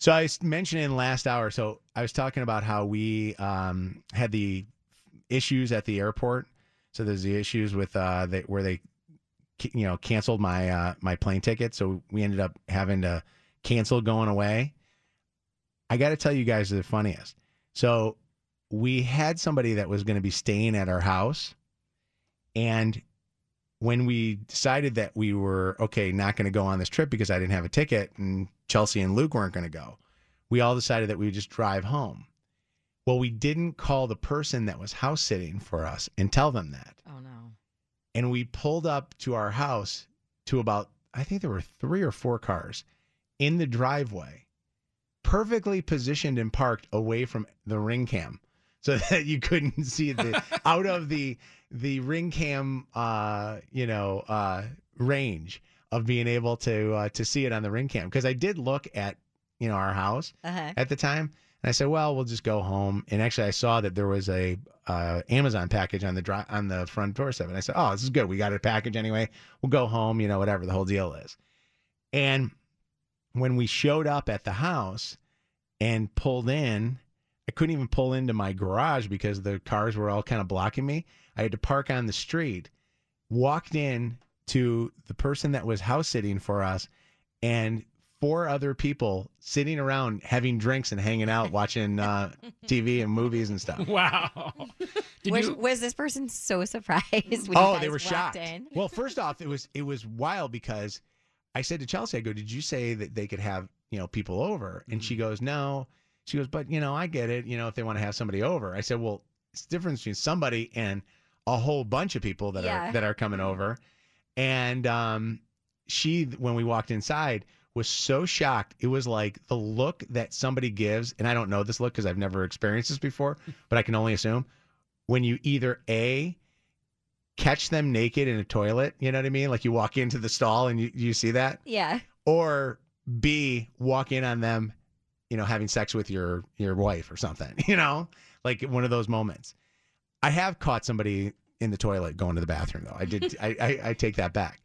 So I mentioned in last hour, so I was talking about how we had the issues at the airport. So there's the issues with where they canceled my plane ticket. So we ended up having to cancel going away. I got to tell you guys the funniest. So we had somebody that was going to be staying at our house. And when we decided that we were, not going to go on this trip because I didn't have a ticket and Chelsea and Luke weren't going to go, we all decided that we would just drive home. Well, we didn't call the person that was house sitting for us and tell them that. Oh, no. And we pulled up to our house to about, I think there were 3 or 4 cars in the driveway, perfectly positioned and parked away from the ring cam so that you couldn't see the out of the ring cam, range of being able to see it on the ring cam. Because I did look at, our house at the time. And I said, well, we'll just go home. And actually, I saw that there was a Amazon package on the front doorstep. And I said, oh, this is good. We got a package anyway. We'll go home, whatever the whole deal is. And when we showed up at the house and pulled in, I couldn't even pull into my garage because the cars were all kind of blocking me. I had to park on the street, walked in to the person that was house sitting for us, and 4 other people sitting around having drinks and hanging out, watching TV and movies and stuff. Wow. Was this person so surprised when you Oh, guys they were walked shocked. in? Well, first off, it was wild because I said to Chelsea, I go, did you say that they could have, people over? And she goes, no. She goes, but, I get it, if they want to have somebody over. I said, well, it's the difference between somebody and a whole bunch of people that are coming over. And she, when we walked inside, was so shocked. It was like the look that somebody gives, and I don't know this look because I've never experienced this before, but I can only assume, when you either A, catch them naked in a toilet, you know what I mean? Like you walk into the stall and you see that? Yeah. Or B, walk in on them, having sex with your wife or something, like one of those moments. I have caught somebody in the toilet going to the bathroom, though. I did. I take that back.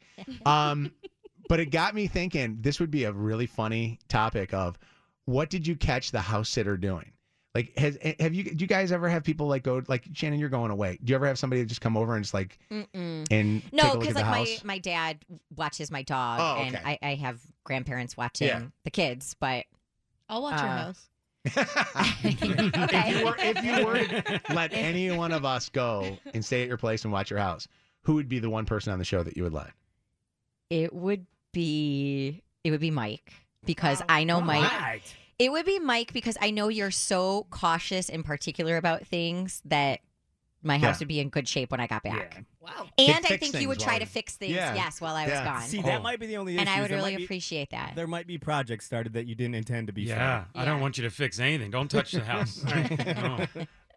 But it got me thinking this would be a really funny topic of what did you catch the house sitter doing? Like, do you guys ever have people like go, like, Shannon, you're going away. Do you ever have somebody just come over and just like, and take a look at the house? my dad watches my dog, and I have grandparents watching the kids, but I'll watch your house. If you were to let any one of us go and stay at your place and watch your house, who would be the one person on the show that you would let? It would be Mike, because I know Mike. Right. It would be Mike because I know you're so cautious and particular about things that my house would be in good shape when I got back. Yeah. Wow. And I think you would try to fix things, while I was gone. See, that might be the only issue. And I would really appreciate that. There might be projects started that you didn't intend to be. Yeah, I don't want you to fix anything. Don't touch the house. No.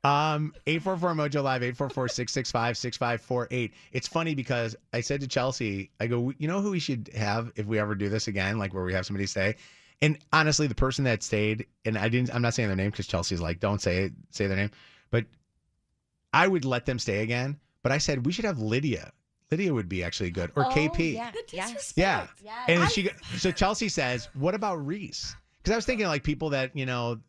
844 Mojo Live, 844-665-6548. It's funny because I said to Chelsea, I go, you know who we should have if we ever do this again, like where we have somebody stay? And honestly, the person that stayed, and I'm not saying their name because Chelsea's like, don't say their name, but I would let them stay again. But I said we should have Lydia. Lydia would be actually good, or KP. Yeah. And so Chelsea says, what about Reese? Because I was thinking like people that would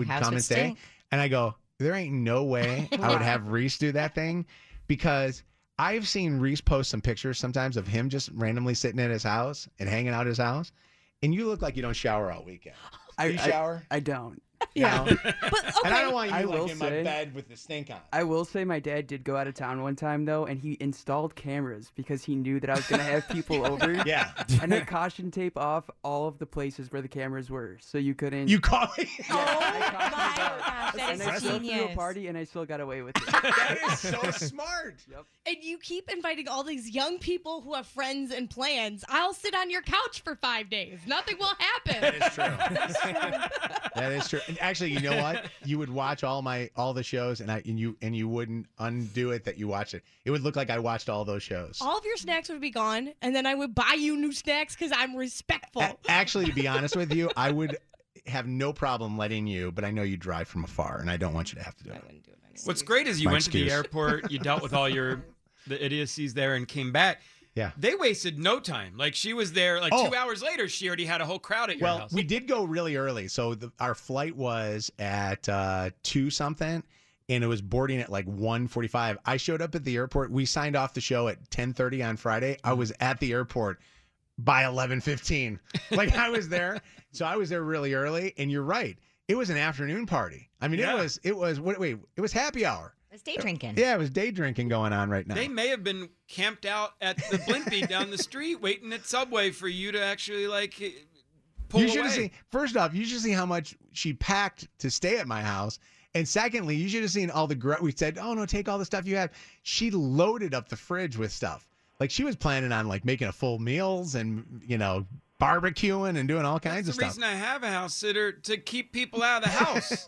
come and stay. Stink. And I go, there ain't no way I would have Reese do that thing, because I've seen Reese post some pictures sometimes of him just randomly sitting at his house and hanging out at his house. And you look like you don't shower all weekend. Do you shower? I don't. Yeah. No. But okay. And I don't want you I like will in my say- bed with the stink on. I will say my dad did go out of town one time, though, and he installed cameras because he knew that I was going to have people over. Yeah. And they caution tape off all of the places where the cameras were, so you couldn't. You call me? Oh my gosh, that and is I still threw a genius. party, and I still got away with it. That is so smart. Yep. And you keep inviting all these young people who have friends and plans. I'll sit on your couch for 5 days. Nothing will happen. That is true. That is true. And actually, you know what? You would watch all the shows, and you wouldn't undo it that you watched it. It would look like I watched all those shows. All of your snacks would be gone, and then I would buy you new snacks because I'm respectful. Actually, to be honest with you, I would have no problem letting you, but I know you drive from afar, and I don't want you to have to do I it. wouldn't do it anyway. What's great is you My went to the excuse. airport, you dealt with all the idiocies there, and came back. Yeah. They wasted no time. Like she was there, like 2 hours later, she already had a whole crowd at your house. Well, we did go really early. So our flight was at 2 something, and it was boarding at like 1:45. I showed up at the airport. We signed off the show at 10:30 on Friday. I was at the airport by 11:15. Like I was there. So I was there really early, and you're right. It was an afternoon party. I mean, it was happy hour. It's day drinking. Yeah, it was day drinking going on right now. They may have been camped out at the Blimpie down the street waiting at Subway for you to actually like pull You should away. have seen. First off, you should see how much she packed to stay at my house. And secondly, you should have seen all the we said, "Oh no, take all the stuff you have." She loaded up the fridge with stuff. Like she was planning on like making a full meals and barbecuing and doing all kinds of stuff. That's the reason I have a house sitter, to keep people out of the house.